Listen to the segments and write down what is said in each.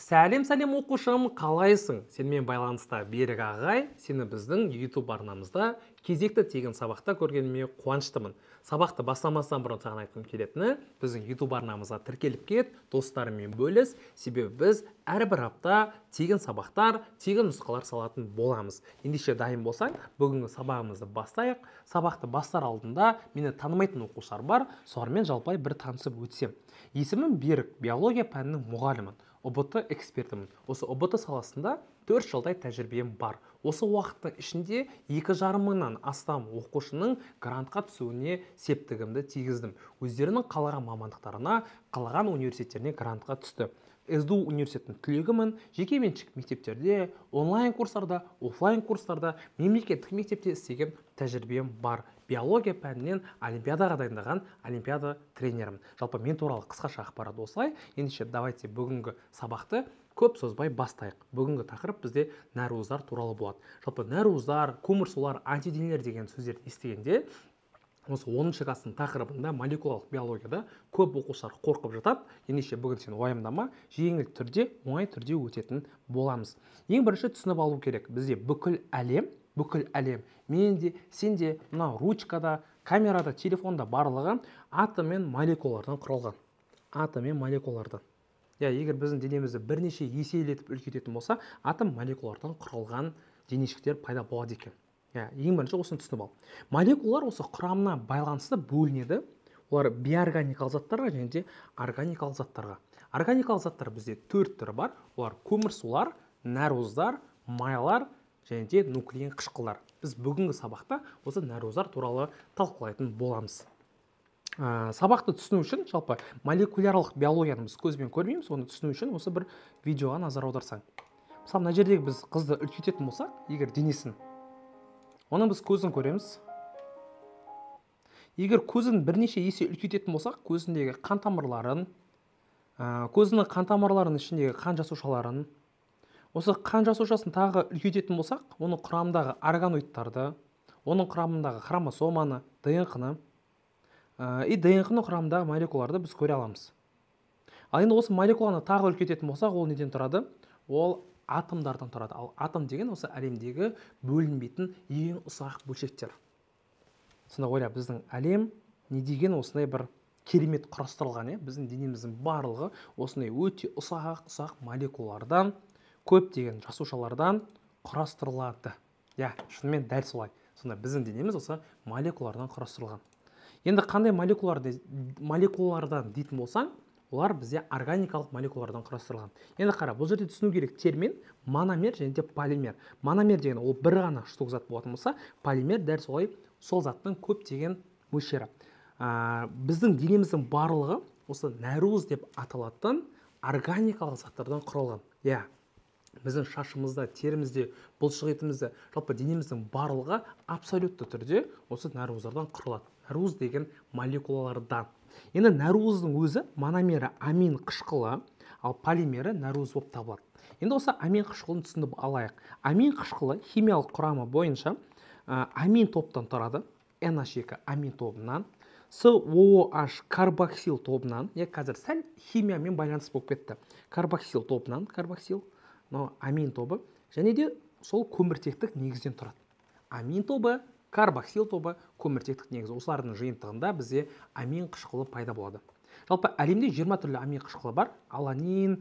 Сәлем оқушым, қалайсың? Сенімен байланыста Берік ағай, сені біздің YouTube арнамызда кезекті тегін сабақта көргеніме қуаныштымын. Сабақты бастамастан бұрын саған айтқым келетіні, біздің YouTube арнамызға тіркеліп кет, достарымен бөліс, себебі біз әрбір апта тегін сабақтар, тегін нұсқалар салатын боламыз. Ендеше дайын болсаң, бүгінгі сабағымызды бастайық. Сабақты бастар алдында мені танымайтын оқушылар бар, солармен жалпай бір танысып өтсем. Есімім Берік, биология пәнінің мұғалімін. ОБТ экспертімін. Осы ОБТ саласында 4 жылдай тәжірибем бар. Осы уақыттың ішінде 2,5 мыңнан астам оқушының грантқа түсуіне септігімді тигіздім. Өздерінің қалаған мамандықтарына, қалаған университеттеріне грантқа түсті. СДУ университетінің түлегімін. Жеке меншік мектептерде, онлайн курстарда, офлайн курстарда, мемлекеттік мектепте істеген тәжірибем бар. Биология пәнінен олимпиадаға дайындаған олимпиада тренерім. Жалпы мен туралы қысқаша ақпарат осылай. Ендеше давайте бүгінгі сабақты көп созбай бастайық. Бүгінгі тақырып бізде нәруыздар туралы болады. Жалпы нәруыздар, көмірсулар, антиденелер деген сөздерді естігенде осы 10-шы класстың тақырыбында молекулалық биологияда көп оқушылар қорқып жатады. Ендеше бүгін сен уайымдама, жеңіл түрде, оңай түрде өтетін боламыз. Ең бірінші түсініп алу керек. Бізде бүкіл әлем, менде, сенде, мына ручкада, камерада, телефонда барлығы атом мен молекулалардан құралған. Атом мен молекулалардан. Егер біздің денемізді бірнеше еселетіп үлкейтетін болса, атом молекулалардан құралған денешіктер пайда болады екен. Ең бірінші осыны түсініп ал. Молекулалар осы құрамына байланысты бөлінеді. Олар биорганикалық заттарға және де органикалық заттарға. Органикалық заттар бізде 4 түрі бар. Олар көмірсулар, нәруыздар, майлар және де нуклеин қышқылдар. Біз бүгінгі сабақта осы нәруыздар туралы талқылайтын боламыз. Сабақты түсіну үшін, жалпы молекулярлық биологияны біз көзбен көрмейміз, оны түсіну үшін осы бір видеоға назар аударсаң. Мысалы, мына жердегі біз қызды үлкейтетін болсақ, егер денесін, оны біз көзін көреміз. Егер көзін бірнеше есе үлкейтетін болсақ, көзіндегі қан тамырларын, көзінің қан тамырларының ішіндегі қан жасушаларын, осы қан жасушасын тағы үлкейтетін болсақ, оның құрамындағы органоидтарды, оның құрамындағы хромосоманы, ДНК-ны, ДНК-ның құрамындағы молекулаларды біз көре аламыз. Ал енді осы молекуланы тағы үлкейтетін болсақ, ол неден тұрады? Ол атомдардан тұрады. Ал атом деген осы әлемдегі бөлінбейтін ең ұсақ бөлшектер. Сонда ойла, біздің әлем не деген осындай бір керемет құрастырылған, біздің денеміздің барлығы осындай өте ұсақ молекулалардан, көптеген жасушалардан құрастырылады. Шынымен дәл солай. Сонда біздің денеміз осы молекулалардан құрастырылған. Енді қандай молекулалардан дейтін болсаң, олар бізде органикалық молекулалардан құрастырылған. Енді қара, бұл жерде түсіну керек термин мономер және де полимер. Мономер деген ол бір ғана штук зат болатын болса, полимер дәл солай сол заттың көптеген мөлшері. Біздің денеміздің барлығы осы нәруыз деп аталатын органикалық заттардан құралған. Біздің шашымызда, терімізде, бұлшық етімізде, жалпы денеміздің барлығы абсолютті түрде осы нәруыздардан құралады. Нәруыз деген молекулалардан. Енді нәруыздың өзі мономері амин қышқылы, ал полимері нәруыз болып табылады. Енді осы амин қышқылын түсініп алайық. Амин қышқылы химиялық құрамы бойынша амин топтан тұрады. NH2 амин тобынан, COOH карбоксил тобынан, қазір сәл химиямен байланыс болып кетті. Карбоксил тобынан, амин тобы, және де сол көміртектік негізден тұрады. Амин тобы, карбоксил тобы, көміртектік негізі. Осылардың жиынтығында бізде амин қышқылы пайда болады. Жалпы әлемде 20 түрлі амин қышқылы бар. Аланин,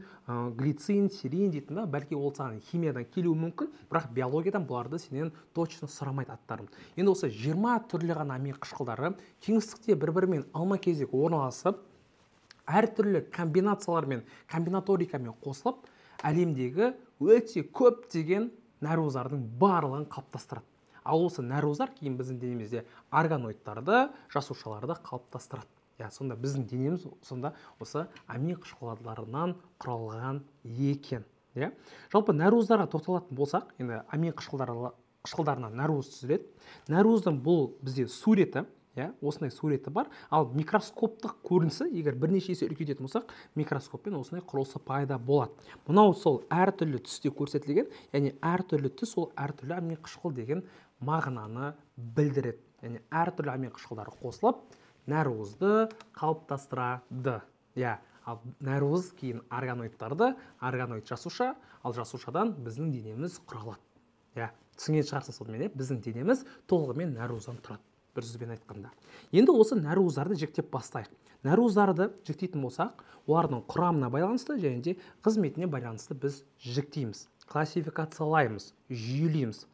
глицин, серин дейтін, бәлки ол саған химиядан келуі мүмкін, бірақ биологиядан бұларды сенен точно сұрамайды аттарым. Енді осы 20 түрлі ғана амин қышқылдары кеңістікте бір-бірімен алма-кезек орналасып, әртүрлі комбинациялармен, комбинаторикамен қосылып, әлемдегі өте көп деген нәруыздардың барлығын қалыптастырады. Ал осы нәруыздар кейін біздің денемізде органоидтарды, жасушаларды қалыптастырады. Сонда біздің денеміз сонда осы амин қышқылдарынан құралған екен. Жалпы нәруыздарға тоқталатын болсақ, енді амин қышқылдарынан нәруыз түзіледі. Нәруыздың бұл бізде суреті, осындай суреті бар. Ал микроскоптық көрінісі, егер бірнеше есе үлкейтетін болсақ, микроскоппен осындай құрылысы пайда болады. Мынау сол әртүрлі түсте көрсетілген, яғни әртүрлі түс ол әртүрлі амин қышқыл деген мағынаны білдіреді. Әртүрлі амин қышқылдары қосылып, нәруызды қалыптастырады. ал нәруыз кейін органоид жасуша, ал жасушадан біздің денеміз құралады. Түсінген шығарсыз сонымен, біздің денеміз толығымен нәруыздан тұрады, бір сөзбен айтқанда. Енді осы нәруыздарды жіктеп бастайық. Нәруыздарды жіктейтін болсақ, олардың құрамына байланысты және де қызметіне байланысты біз жіктейміз, классификациялаймыз, жүйелейміз.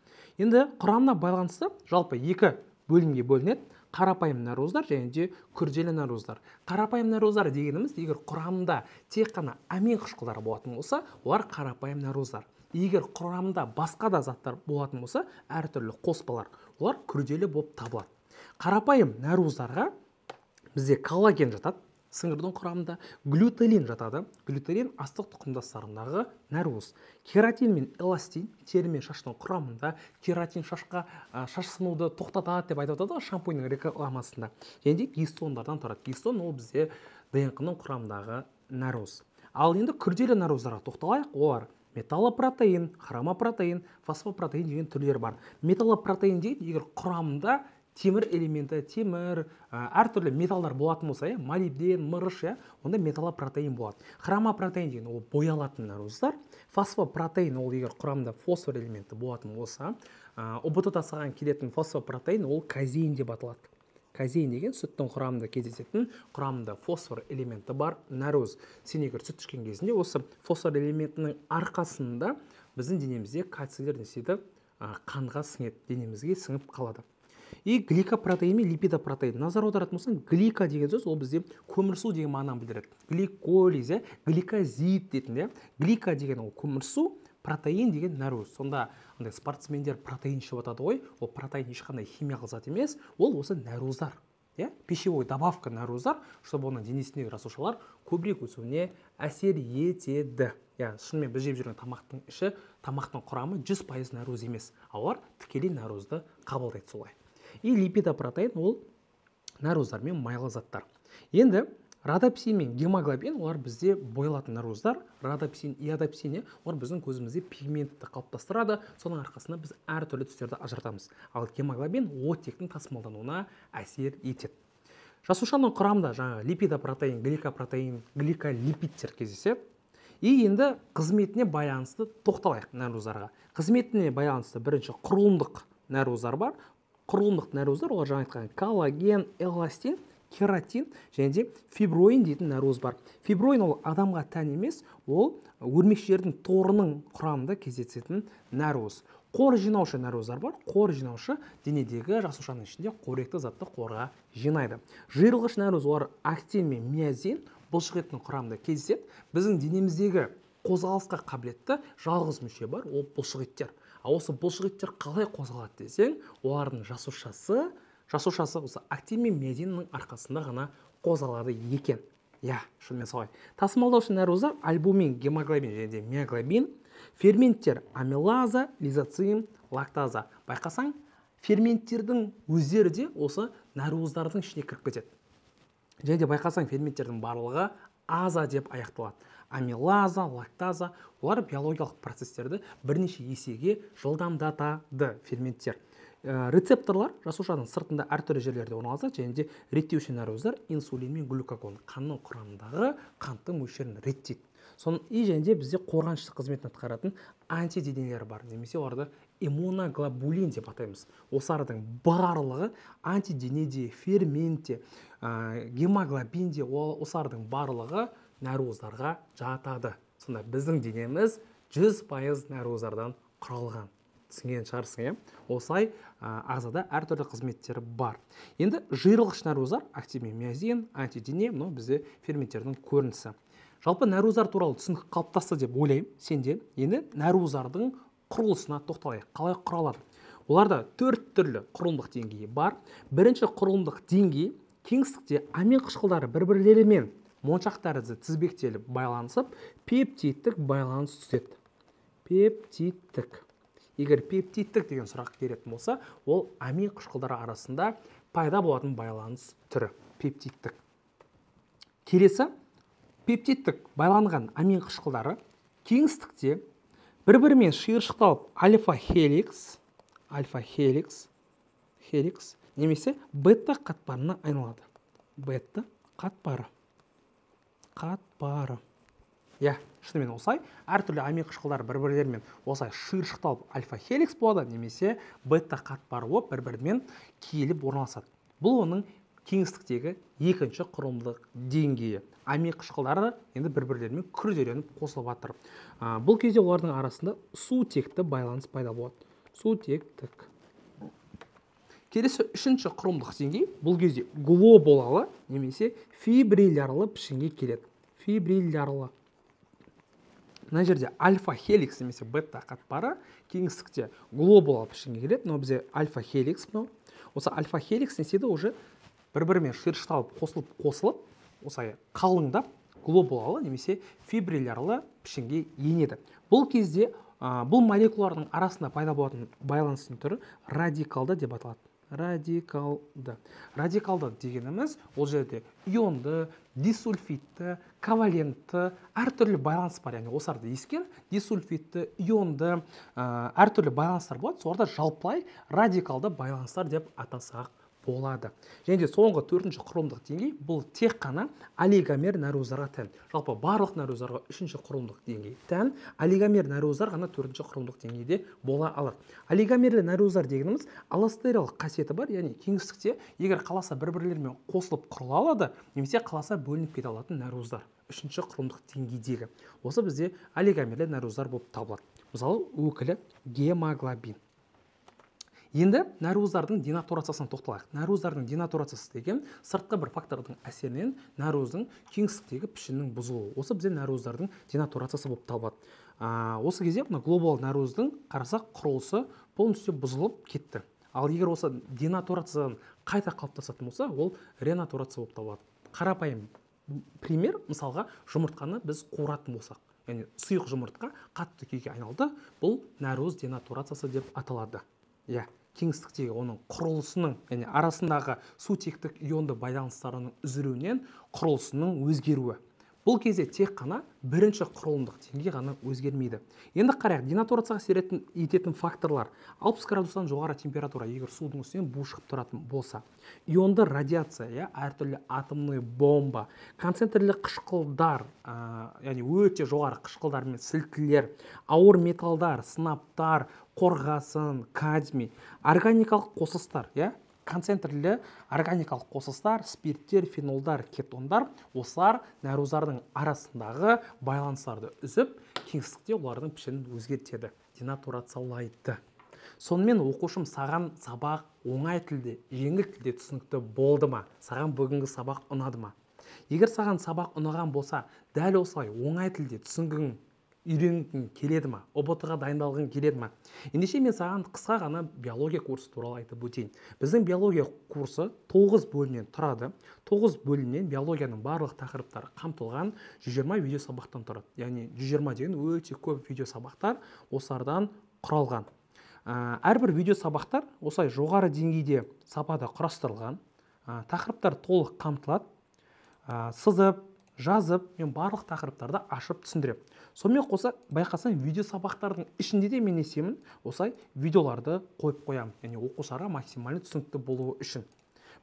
Енді құрамына байланысты жалпы екі бөлімге бөлінеді: қарапайым нәруыздар және де күрделі нәруыздар. Қарапайым нәруыздар дегеніміз, егер құрамында тек қана амин қышқылдары болатын болса, олар қарапайым нәруыздар. Егер құрамында басқа да заттар болатын болса, әртүрлі қоспалар, олар күрделі болып табылады. Қарапайым нәруыздарға бізде коллаген жатады, сіңірдің құрамында, глютелин жатады. Глютелин астық тұқымдастарындағы нәруыз. Кератин мен эластин тері мен шаштың құрамында. Кератин шашқа шаш сынуды тоқтатады деп айтып жатады шампуньның рекламасында. Және де гистондардан тұрады. Гистон ол бізде ДНК-ның құрамындағы нәруыз. Ал енді күрделі нәруыздарға тоқталайық. Олар металлопротеин, хромопротеин, фосфопротеин деген түрлер бар. Металлопротеин деген егер құрамында темір элементі, темір, әртүрлі металдар болатын болса, молибден, мырыш, онда металлопротеин болады. Хромопротеин деген ол боялатын нәруыздар. Фосфопротеин ол егер құрамында фосфор элементі болатын болса, ұбт-да саған келетін фосфопротеин ол казеин деп аталады. Казеин деген сүттің құрамында кездесетін, құрамында фосфор элементі бар нәруыз. Сен егер сүт ішкен кезінде осы фосфор элементінің арқасында біздің денемізде кальцийлер не істейді, қанға сіңеді, денемізге сіңіп қалады. И гликопротеин мен липидопротеин. Назар аударатын болсаң, глика деген сөз ол бізде көмірсу деген мағынаны білдіреді. Гликолиз, гликозид дейтін. Глика деген ол көмірсу, протеин деген нәруыз. Сонда спортсмендер протеин ішіп жатады ғой, ол протеин ешқандай химиялық зат емес, ол осы нәруыздар. Пищевой добавка нәруыздар, чтобы оның денесіндегі жасушалар көбірек өсуіне әсер етеді. Шынымен біз жеп жүрген тамақтың іші, тамақтың құрамы 100% нәруыз емес, олар тікелей нәруызды қабылдайды солай. И липидопротеин ол нәруыздар мен майлы заттар. Енді родопсин мен гемоглобин олар бізде боялатын нәруыздар. Родопсин, иодопсин олар біздің көзімізде пигментті қалыптастырады, соның арқасында біз әртүрлі түстерді ажыратамыз. Ал гемоглобин оттектің тасымалдануына әсер етеді. Жасушаның құрамында жаңа липидопротеин, гликопротеин, гликолипидтер кездеседі. И енді қызметіне байланысты тоқталайық нәруыздарға. Қызметіне байланысты бірінші құрылымдық нәруыздар бар. Құрылымдық нәруыздар олар жаңа айтқан коллаген, эластин, кератин және де фиброин дейтін нәруыз бар. Фиброин ол адамға тән емес, ол өрмекшілердің торының құрамында кездесетін нәруыз. Қор жинаушы нәруыздар бар. Қор жинаушы денедегі жасушаның ішінде қоректі затты қорға жинайды. Жиырылғыш нәруыз олар актин мен миозин бұлшық еттің құрамында кездеседі. Біздің денеміздегі қозғалысқа қабілетті жалғыз мүше бар, ол бұлшық еттер. Ал осы бұлшық еттер қалай қозғалады десең, олардың жасушасы осы актин мен миозиннің арқасында ғана қозғалады екен. Шынымен солай. Тасымалдаушы нәруыздар альбумин, гемоглобин және де миоглобин, ферменттер амилаза, лизоцим, лактаза. Байқасаң, ферменттердің өздері де осы нәруыздардың ішіне кіріп кетеді. Және де байқасаң, ферменттердің барлығы аза деп аяқталады. Амилаза, лактаза, олар биологиялық процестерді бірнеше есеге жылдамдатады ферменттер. Рецепторлар жасушаның сыртында әртүрлі жерлерде орналасады және де реттеуші нәруыздар инсулин мен глюкагон қанның құрамындағы қанттың мөлшерін реттейді. И және де бізде қорғаншылық қызметін атқаратын антиденелер бар, немесе оларды иммуноглобулин деп атаймыз. Осылардың барлығы антиденеде, ферменте, гемоглобинде, осылардың барлығы нәруыздарға жатады. Сонда біздің денеміз 100% нәруыздардан құралған. Түсінген шығарсың, осылай ағзада әртүрлі қызметтері бар. Енді жиырылғыш нәруыздар, актин мен миозин, антидене, бізде ферменттердің көрінісі. Жалпы нәруыздар туралы түсінік қалыптасты деп ойлаймын сенде. Енді нәруыздардың құрылысына тоқталайық. Қалай құралады? Оларда 4 түрлі құрылымдық деңгейі бар. Бірінші құрылымдық деңгей кеңістікте амин қышқылдары бір-бірлерімен моншақ тәрізді тізбектеліп байланысып, пептидтік байланыс түседі. Пептидтік. Егер пептидтік деген сұрақ беретін болса, ол амин қышқылдары арасында пайда болатын байланыс түрі. Пептидтік. Келесі, пептидтік байланған амин қышқылдары кеңістікте бір-бірімен шиыршықталып альфа-хеликс немесе бета қатпарына айналады. Бета қатпары. қатпары. Иә, шынымен осылай әртүрлі амин қышқылдар бір-бірлерімен осылай шиыршықталып альфа-хеликс болады, немесе бета қатпары болып бір-бірімен киіліп орналасады. Бұл оның кеңістіктегі екінші құрылымдық деңгейі. Амин қышқылдары енді бір-бірлерімен күрделеніп қосылып жатыр. Бұл кезде олардың арасында сутекті байланыс пайда болады. Сутектік. Келесі үшінші құрылымдық деңгей бұл кезде глобулалы немесе фибриллярлы пішінге келеді. Фибриллярлы. Мына жерде альфа-хеликс немесе бета қатпары кеңістікте глобулалы пішінге келеді. Но бізде альфа-хеликс. Осы альфа-хеликс не істейді, уже бір-бірімен шиыршықталып қосылып, осылай қалыңдап глобулалы немесе фибриллярлы пішінге енеді. Бұл кезде бұл молекулалардың арасында пайда болатын байланыстың түрі радикалды деп аталады. Радикалды. Радикалды дегеніміз ол жерде ионды, дисульфидті, ковалентті әртүрлі байланыс бар. Яғни осыларды ескер, дисульфидті, ионды әртүрлі байланыстар болады. Соларды жалпылай радикалды байланыстар деп атасақ болады. Және де соңғы төртінші құрылымдық деңгей бұл тек қана олигомер нәруыздарға тән. Жалпы барлық нәруыздарға үшінші құрылымдық деңгей тән. Олигомер нәруыздар ғана төртінші құрылымдық деңгейде бола алады. Олигомерлі нәруыздар дегеніміз аллостериялық қасиеті бар, яғни кеңістікте егер қаласа бір-бірлерімен қосылып құрыла алады, немесе қаласа бөлініп кете алатын нәруыздар. Үшінші құрылымдық деңгейдегі. Осы бізде олигомерлі нәруыздар болып табылады. Мысалы, өкілі гемоглобин. Енді нәруыздардың денатурациясына тоқталайық. Нәруыздардың денатурациясы деген сыртқы бір фактордың әсерінен нәруыздың кеңістіктегі пішінінің бұзылуы. Осы бізде нәруыздардың денатурациясы болып табылады. Осы кезде мына глобал нәруыздың қарасақ құрылысы полностью бұзылып кетті. Ал егер осы денатурациядан қайта қалыптасатын болса, ол ренатурация болып табылады. Қарапайым пример, мысалға жұмыртқаны біз қуыратын болсақ, яғни сұйық жұмыртқа қатты күйге айналды, бұл нәруыз денатурациясы деп аталады. Иә, кеңістіктегі оның құрылысының, яғни арасындағы сутектік ионды байланыстарының үзілуінен құрылысының өзгеруі. Бұл кезде тек қана бірінші құрылымдық деңгей ғана өзгермейді. Енді қарайық, денатурацияға әсер ететін факторлар. 60 градустан жоғары температура, егер судың үстінен бу шығып тұратын болса, ионды радиация, әртүрлі атомный бомба, концентрлі қышқылдар, яғни өте жоғары қышқылдар мен сілтілер, ауыр металдар, сынаптар, қорғасын, кадмий, органикалық қосылыстар, концентрлі органикалық қосылыстар, спирттер, фенолдар, кетондар, осылар нәруыздардың арасындағы байланыстарды үзіп, кеңістікте олардың пішінін өзгертеді, денатурациялайды. Сонымен оқушым саған сабақ оңай тілде, жеңіл тілде түсінікті болды ма? Саған бүгінгі сабақ ұнады ма? Егер саған сабақ ұнаған болса, дәл осылай оңай тілде түсінгің үйренгің келеді ма? ОБТ-ға дайындалғың келеді ма? Ендеше мен саған қысқа ғана биология курсы туралы айтып өтейін. Біздің биология курсы 9 бөлімнен тұрады. 9 бөлімнен биологияның барлық тақырыптары қамтылған 120 видео сабақтан тұрады. Яғни 120 деген өте көп видео сабақтар осылардан құралған. Әрбір видео сабақтар осылай жоғары деңгейде сапада құрастырылған. Тақырыптар толық қамтылады. Сызып, жазып, мен барлық тақырыптарды ашып түсіндірем. Сонымен қоса, байқасаң, видео сабақтардың ішінде де мен есемін, осылай видеоларды қойып қоямын. Яғни оқушыларға максимально түсінікті болуы үшін.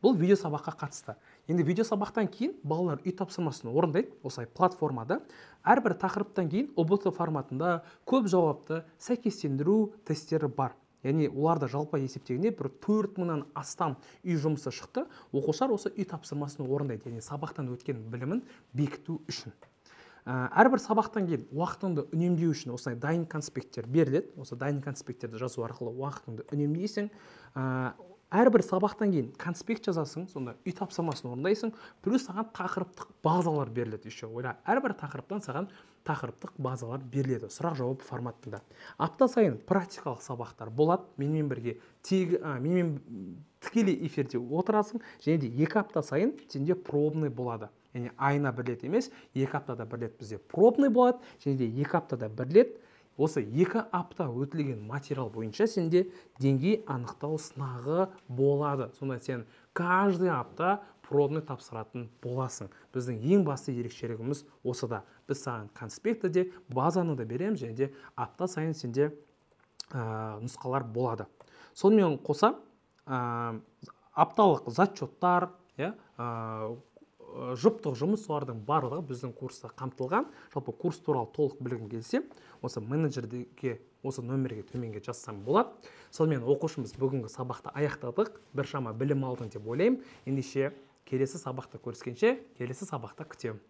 Бұл видео сабаққа қатысты. Енді видео сабақтан кейін балалар үй тапсырмасын орындайды, осылай платформада. Әрбір тақырыптан кейін ОБТ форматында көп жауапты сәйкестендіру тесттері бар. Яғни оларды жалпы есептегенде бір 4000-нан астам үй жұмысы шықты. Оқушылар осы үй тапсырмасын орындайды, яғни сабақтан өткен білімін бекіту үшін. Әрбір сабақтан кейін уақытыңды үнемдеу үшін осылай дайын конспекттер беріледі. Осы дайын конспекттерді жазу арқылы уақытыңды үнемдейсің. Әрбір сабақтан кейін конспект жазасың, сонда үй тапсырмасын орындайсың, плюс саған тақырыптық базалар беріледі. Әрбір тақырыптан саған тақырыптық базалар беріледі, сұрақ жауап форматында. Апта сайын практикалық сабақтар болады, менімен бірге тікелей эфирде отырасың, және де 2 апта сайын сенде пробный болады. Яғни айына бір рет емес, 2 аптада бір рет бізде пробный болады, және де 2 аптада бір рет. Осы 2 апта өтілген материал бойынша сенде деңгей анықтау сынағы болады. Сонда сен каждый апта пробный тапсыратын боласың. Біздің ең басты ерекшелігіміз осыда. Біз саған конспекті де, базаны да береміз, және де апта сайын сенде нұсқалар болады. Сонымен қоса, апталық зачеттар, жұптық жұмыс солардың барлығы біздің курста қамтылған. Жалпы курс туралы толық білгің келсе, осы менеджерге осы нөмерге төменге жазсаң болады. Сонымен оқушымыз бүгінгі сабақты аяқтадық. Біршама білім алдың деп ойлаймын. Ендеше келесі сабақта көріскенше, келесі сабақта күтемін.